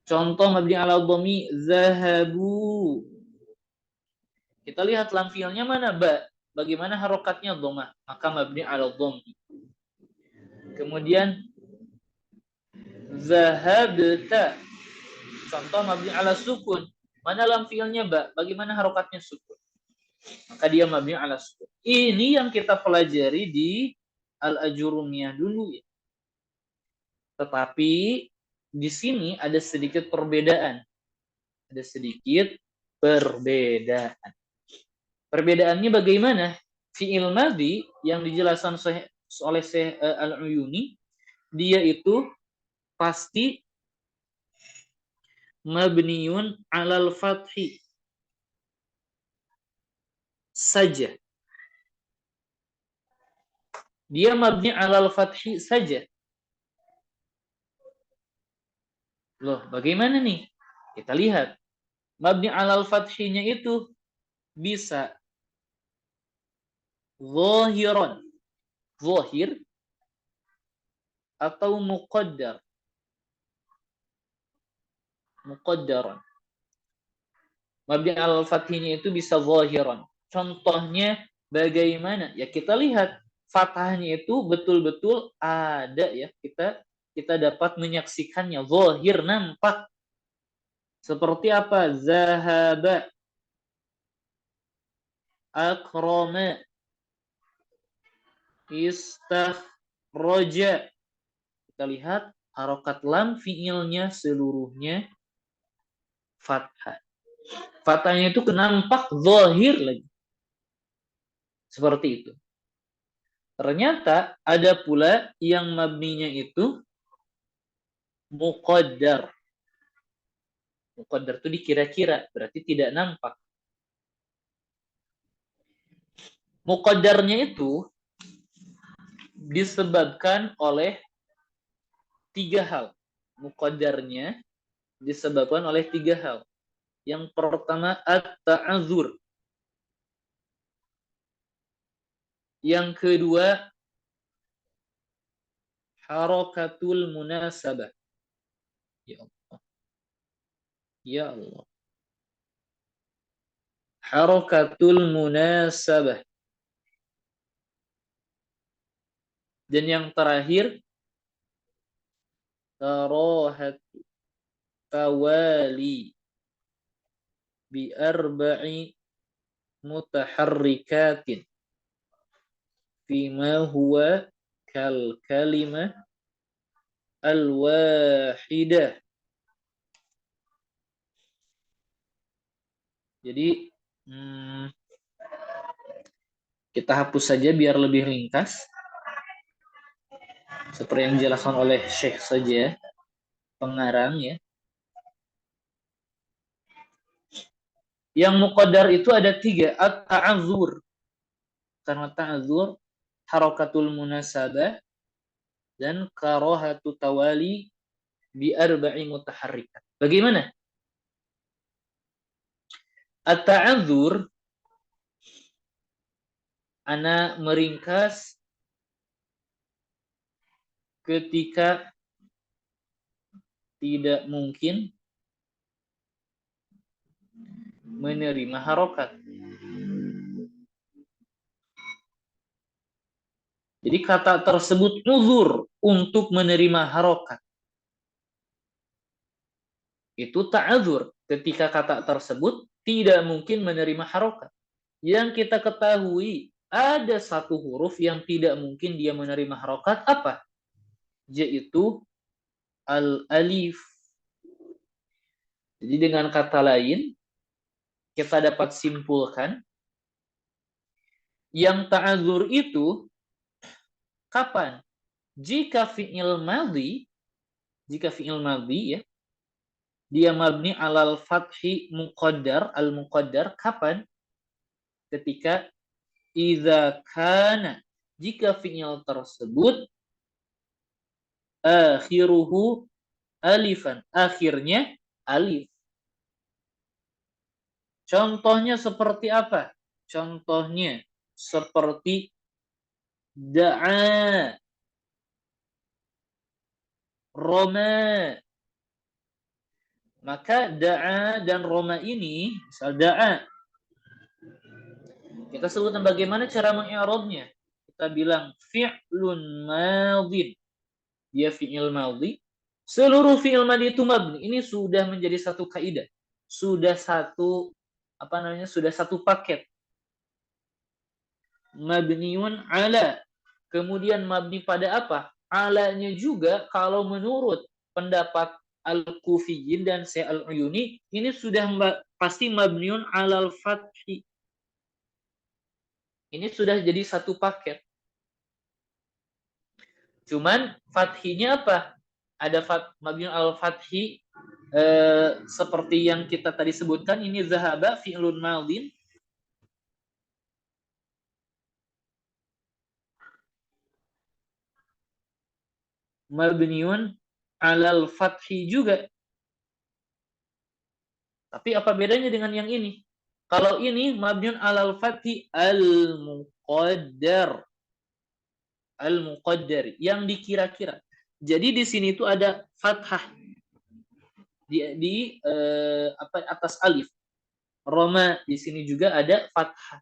Contoh mabni alal dhammi, zahabu. Kita lihat lam fi'ilnya mana, ba? Bagaimana harokatnya? Dhammah, maka mabni alal dhammi. Kemudian Zahabta. Contoh mabni ala sukun. Mana lam fiilnya ba? Bagaimana harokatnya sukun? Maka dia mabni ala sukun. Ini yang kita pelajari di al-ajurumiyah dulu ya. Tetapi di sini ada sedikit perbedaan. Ada sedikit perbedaan. Perbedaannya bagaimana? Fi'il madhi yang dijelaskan oleh Syekh Al-Uyuni, dia itu pasti mabniun alal fathi saja. Dia mabni alal fathi saja. Loh, bagaimana nih? Kita lihat. Mabni alal fathinya itu bisa zahiran, zahir, atau muqaddar, muqaddaran. Mabni alal fathinya itu bisa zahiran. Contohnya bagaimana? Ya kita lihat fathahnya itu betul-betul ada ya. Kita dapat menyaksikannya, zahir, nampak. Seperti apa? Zahaba, akrama, istakhraja. Kita lihat harokat lam fiilnya seluruhnya fathah. Fathahnya itu nampak zahir lagi. Seperti itu. Ternyata ada pula yang mabninya itu muqaddar. Muqaddar itu dikira-kira, berarti tidak nampak. Muqaddarnya itu disebabkan oleh 3 hal. Muqaddarnya disebabkan oleh 3 hal. Yang pertama at-ta'adzur. Yang kedua harakatul munasabah. Ya Allah. Ya Allah. Harakatul munasabah. Dan yang terakhir karahatu tawali bi arba'i mutaharrikatin fima huwa kal kalimah al-wahidah. Jadi kita hapus saja biar lebih ringkas. Seperti yang dijelaskan oleh Syekh saja, pengarang ya. Yang muqaddar itu ada 3, at-ta'adzur. Karena ta'adzur, harakatul munasabah, dan karahatu tawali bi arba'i mutaharrikat. Bagaimana? At-ta'adzur, ana meringkas ketika tidak mungkin menerima harokat. Jadi kata tersebut uzur untuk menerima harokat. Itu ta'adzur. Ketika kata tersebut tidak mungkin menerima harokat. Yang kita ketahui ada satu huruf yang tidak mungkin dia menerima harokat, apa? Yaitu al-alif. Jadi dengan kata lain, kita dapat simpulkan yang ta'adzur itu kapan? Jika fi'il madhi ya, dia mabni alal fathi muqaddar, al-muqaddar, kapan? Ketika idza kana, jika fi'il tersebut akhiruhu alifan, akhirnya alif. Contohnya seperti apa? Contohnya seperti da'a, roma. Maka da'a dan roma ini, misal da'a, kita sebutkan bagaimana cara mengi'rabnya. Kita bilang fi'lun madhin. Dia fi'il madhi Seluruh fi'il madhi itu mabni. Ini sudah menjadi satu kaidah. Sudah satu sudah satu paket. Mabniun ala. Kemudian mabni pada apa? Alanya juga kalau menurut pendapat Al-Kufiyin dan Syekh Al-Uyuni, ini sudah pasti mabniun alal fathi. Ini sudah jadi satu paket. Cuman fathinya apa? Ada mabniun alal fathi seperti yang kita tadi sebutkan, ini zahaba fi'lun madin. Mabniun alal fathi juga. Tapi apa bedanya dengan yang ini? Kalau ini mabniun alal fathi al-muqaddar. Al-muqaddar, yang dikira-kira. Jadi di sini itu ada fathah di atas alif. Roma di sini juga ada fathah.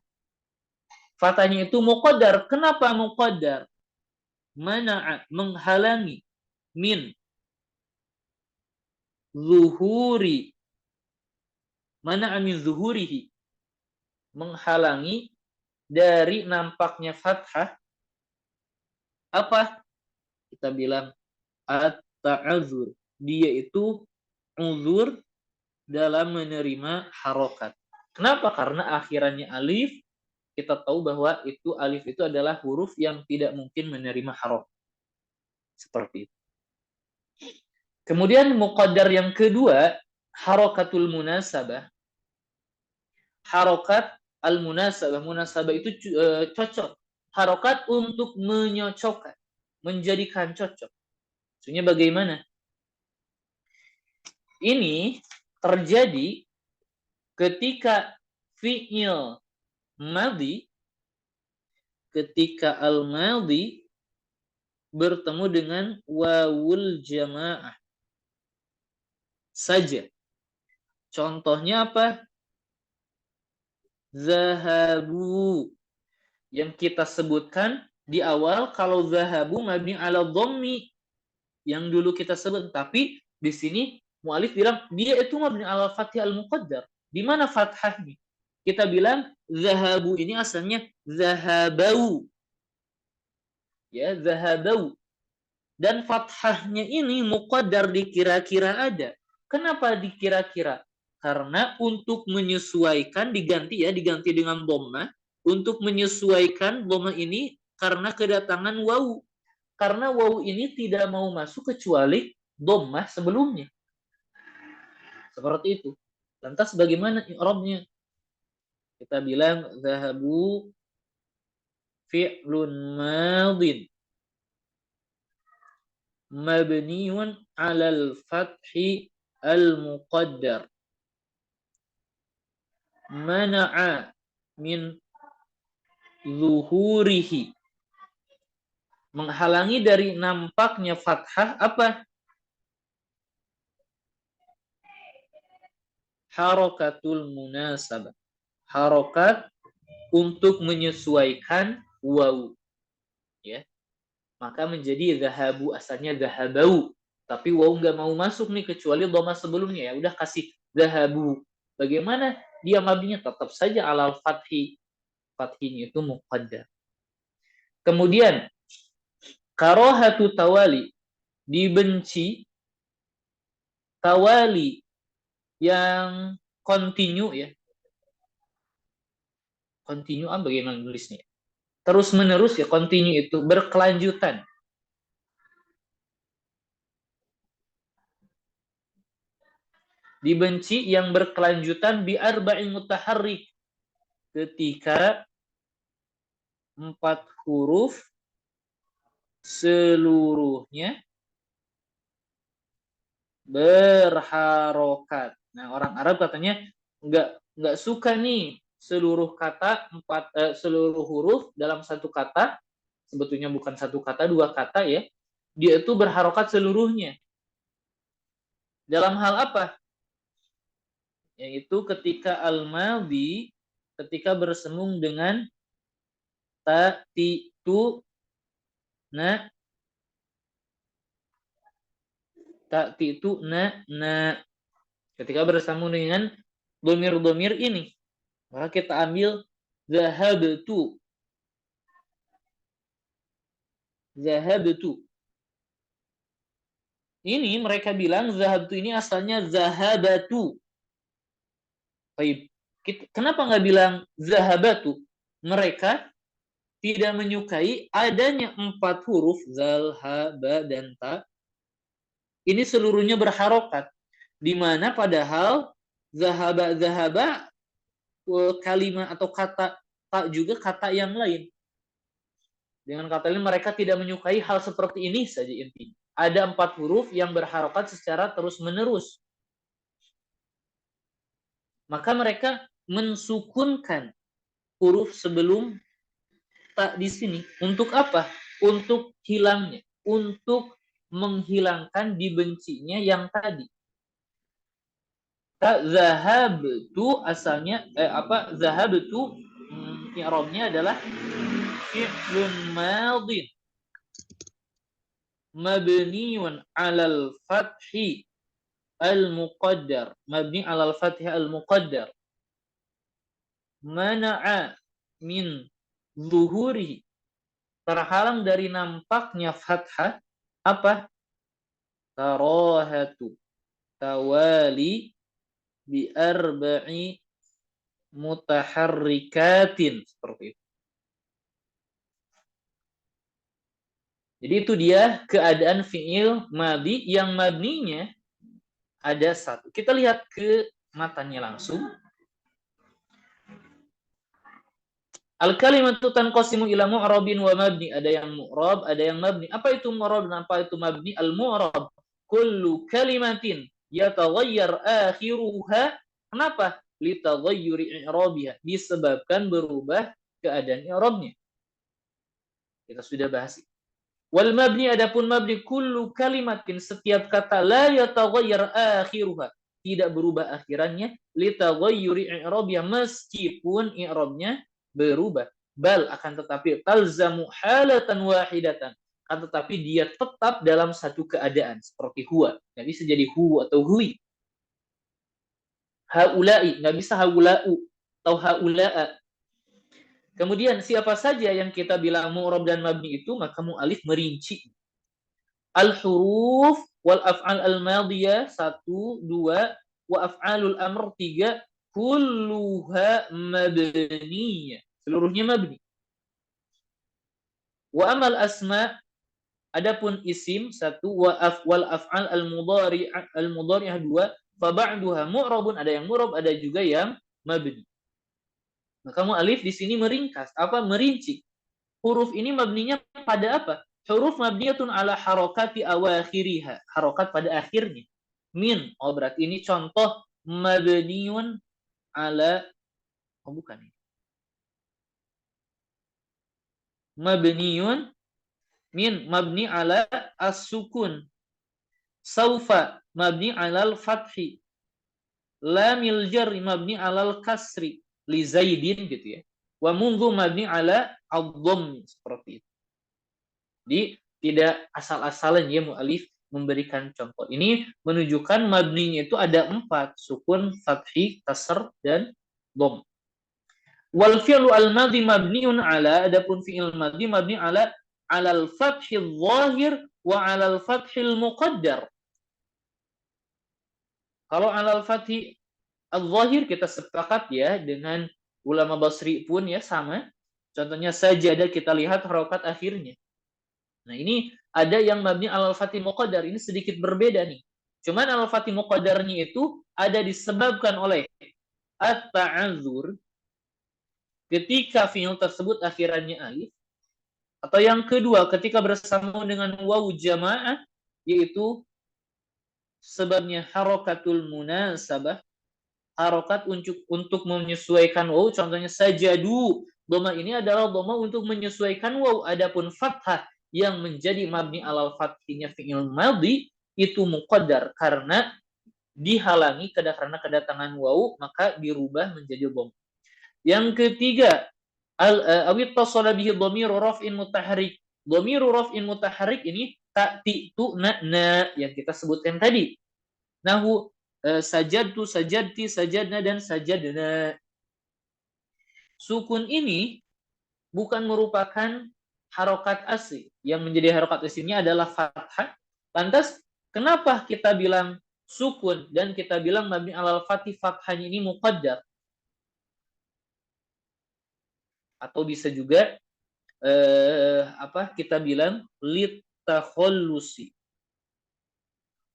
Fathahnya itu muqaddar. Kenapa muqaddar? Mana'a, menghalangi, min zuhuri, mana'a min zuhurihi, menghalangi dari nampaknya fathah. Apa? Kita bilang at-ta'azur. Dia itu uzur dalam menerima harokat. Kenapa? Karena akhirannya alif. Kita tahu bahwa itu alif itu adalah huruf yang tidak mungkin menerima harokat. Seperti itu. Kemudian muqaddar yang kedua, harokatul munasabah. Harokat al-munasabah. Munasabah itu cocok. Harokat untuk menyocokkan, menjadikan cocok. Maksudnya bagaimana? Ini terjadi ketika fi'il madhi, ketika al-madhi bertemu dengan wawul jamaah saja. Contohnya apa? Zahabu. Yang kita sebutkan di awal, kalau zahabu mabni ala dhammi yang dulu kita sebut, tapi di sini mu'alif bilang dia itu mabni ala fathih al-muqaddar. Di mana fathahnya? Kita bilang zahabu ini asalnya zahabau. Ya, zahabau. Dan fathahnya ini muqaddar, dikira-kira ada. Kenapa dikira-kira? Karena untuk menyesuaikan diganti dengan dhammah. Untuk menyesuaikan dhammah ini karena kedatangan wawu. Karena wawu ini tidak mau masuk kecuali dhammah sebelumnya. Seperti itu. Lantas bagaimana i'rabnya? Kita bilang zahabu fi'lun madin mabniun 'alal fathi al-muqaddar mana'a min zuhurihi, menghalangi dari nampaknya fathah apa? Harokatul munasabah. Harokat untuk menyesuaikan wawu. Ya. Maka menjadi zahabu, asalnya zahabau. Tapi wawu nggak mau masuk nih kecuali dhamma sebelumnya. Ya udah kasih zahabu. Bagaimana dia mabninya? Tetap saja alal fathi. Fathinya itu muqaddar. Kemudian karohatu tawali, dibenci tawali yang continue ya. Continue bagaimana nulisnya? Terus menerus ya, continue itu berkelanjutan. Dibenci yang berkelanjutan bi arba'in mutaharrik, ketika 4 huruf seluruhnya berharokat. Nah, orang Arab katanya nggak suka nih seluruh kata seluruh huruf dalam satu kata, sebetulnya bukan satu kata, 2 kata ya, dia itu berharokat seluruhnya. Dalam hal apa? Yaitu ketika al-madhi, ketika bersembung dengan ta, ti, tu, na, ta'ti itu na. Ketika bersambung dengan domir-domir ini, maka kita ambil zahabtu. Zahabtu. Ini mereka bilang zahabtu ini asalnya zahabatu. Baik. Kenapa nggak bilang zahabatu? Mereka tidak menyukai adanya 4 huruf zal, ha, ba, dan ta. Ini seluruhnya berharokat. Di mana padahal zahaba kalimat atau kata tak juga kata yang lain. Dengan kata lain mereka tidak menyukai hal seperti ini saja intinya. Ada 4 huruf yang berharokat secara terus-menerus. Maka mereka mensukunkan huruf sebelum tak di sini. Untuk apa? Untuk hilangnya. Untuk menghilangkan dibencinya yang tadi. Zahab itu asalnya Zahab itu i'rabnya adalah fi'lun madin mabniun 'alal fathi al-muqaddar. Mabni 'alal fathi al-muqaddar. Mana'a min zuhuri, terhalang dari nampaknya fathah apa? Karahatu tawali bi arba'i mutaharrikatin, seperti itu. Jadi itu dia keadaan fi'il madhi yang mabninya ada 1. Kita lihat ke matanya langsung. Al-kalimatu tanqasimu ila mu'rabin wa mabni. Ada yang mu'rab, ada yang mabni. Apa itu mu'rab dan apa itu mabni? Al-mu'rab kullu kalimatin yataghayyar akhiruha. Kenapa? Litaghayyuri i'rabiha. Disebabkan berubah keadaan i'rabnya. Kita sudah bahas. Wal mabni, adapun mabni kullu kalimatin, setiap kata la yataghayyar akhiruha, tidak berubah akhirannya, litaghayyuri i'rabiha, meskipun i'rabnya berubah. Bal, akan tetapi talzamu halatan wahidatan, akan tetapi dia tetap dalam satu keadaan seperti huwa. Nggak bisa jadi hu atau hui. Haula'i, nggak bisa haula'u atau haula'a. Kemudian siapa saja yang kita bilang mu'rab dan mabni itu, maka mu'alif merinci. Al-huruf wal af'al al-madiyah 1, 2, wa af'alul amr 3, kulluha mabniyah. Seluruhnya mabni. Wa amal asma, adapun isim 1, wa wal af'al al-mudhari'ah 2, fa ba'duha mu'rabun, ada yang mu'rab, ada juga yang mabni. Maka mu'alif di sini meringkas, merinci. Huruf ini mabninya pada apa? Huruf mabniyatun ala harakati awakhiriha, harokat pada akhirnya. Min, berarti ini contoh mabniun ala, bukan ini. Mabniun min, mabni ala as-sukun. Saufa, mabni ala al-fathi. Lamil jarri, mabni ala al-kasri. Li Zaidin, gitu ya. Wa munggu mabni ala al-dhamm, seperti itu. Jadi tidak asal-asalan ya mu'alif memberikan contoh. Ini menunjukkan mabninya itu ada 4, sukun, fathi, kasr, dan dom. Wal fi'lu al-madhi mabniun ala, adapun fi'il madhi mabni ala al-fathi al-zahir wa ala al-fathi al-muqaddar. Kalau ala al-fathi al-zahir kita sepakat ya dengan ulama Basri pun ya sama. Contohnya sajadah, kita lihat harokat akhirnya. Nah ini ada yang mabni al-fathi muqaddar, ini sedikit berbeda nih. Cuman al-fathi muqaddarnya itu ada disebabkan oleh at-ta'adzur ketika fi'il tersebut akhirannya alif, atau yang kedua ketika bersambung dengan waw jamaah, yaitu sebabnya harokatul munasabah, harokat untuk menyesuaikan waw. Contohnya sajadu, dhamma ini adalah dhamma untuk menyesuaikan waw. Adapun fathah yang menjadi mabni alal fathinya fi'il madhi itu muqaddar karena dihalangi karena kedatangan waw, maka dirubah menjadi dhamma. Yang ketiga, awit tasala bihi dhamiru raf'in mutaharrik. Dhamiru raf'in mutaharrik ini ta'titu na yang kita sebutkan tadi. Nahu sajadtu, sajadti, sajadna, dan sajadna. Sukun ini bukan merupakan harokat asli. Yang menjadi harokat aslinya adalah fathah. Lantas, kenapa kita bilang sukun dan kita bilang mabni alal fathi fathahnya ini muqaddar? Atau bisa juga kita bilang litakhallusi,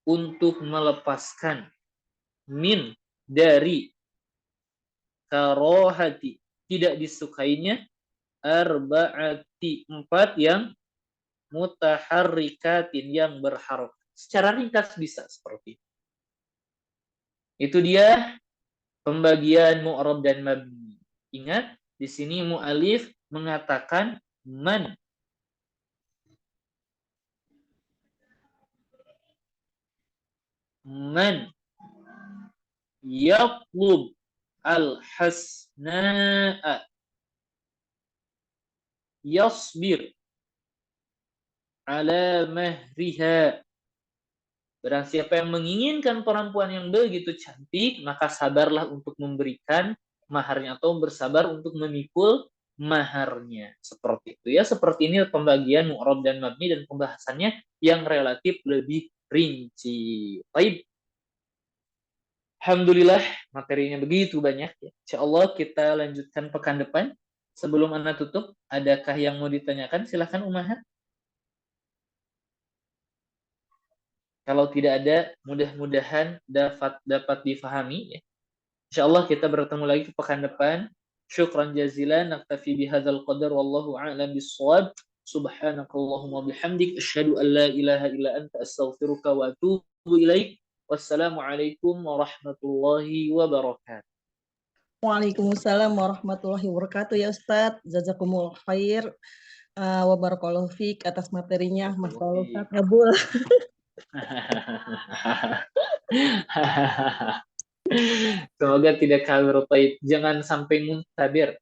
untuk melepaskan, min, dari, karohati, tidak disukainya, arba'ati, 4 yang mutaharrikatin, yang berharokat. Secara ringkas bisa seperti itu. Itu dia pembagian mu'rab dan mabni. Ingat, di sini mu'alif mengatakan man. Man yatlub al-hasna'a yasbir ala mahriha. Barang siapa yang menginginkan perempuan yang begitu cantik, maka sabarlah untuk memberikan maharnya, atau bersabar untuk memikul maharnya. Seperti itu ya. Seperti ini pembagian mu'rab dan mabni, dan pembahasannya yang relatif lebih rinci. Baik. Alhamdulillah materinya begitu banyak ya. Insyaallah kita lanjutkan pekan depan. Sebelum Anda tutup, adakah yang mau ditanyakan? Silakan Umahat. Kalau tidak ada, mudah-mudahan dapat difahami ya. Insyaallah kita bertemu lagi pekan depan. Syukran jazilan, naktafi bihadzal qadar, wallahu a'lam bissawab. Subhanakallahumma bihamdik, asyhadu an la ilaha illa anta, astaghfiruka wa atubu ilaik. Wassalamualaikum warahmatullahi wabarakatuh. Waalaikumsalam warahmatullahi wabarakatuh ya Ustadz. Jazakumullah khair. Wa barakallahu fiik atas materinya. Masya Allah Ustadz kabul. Semoga tidak kabur. Jangan sampai muntabir.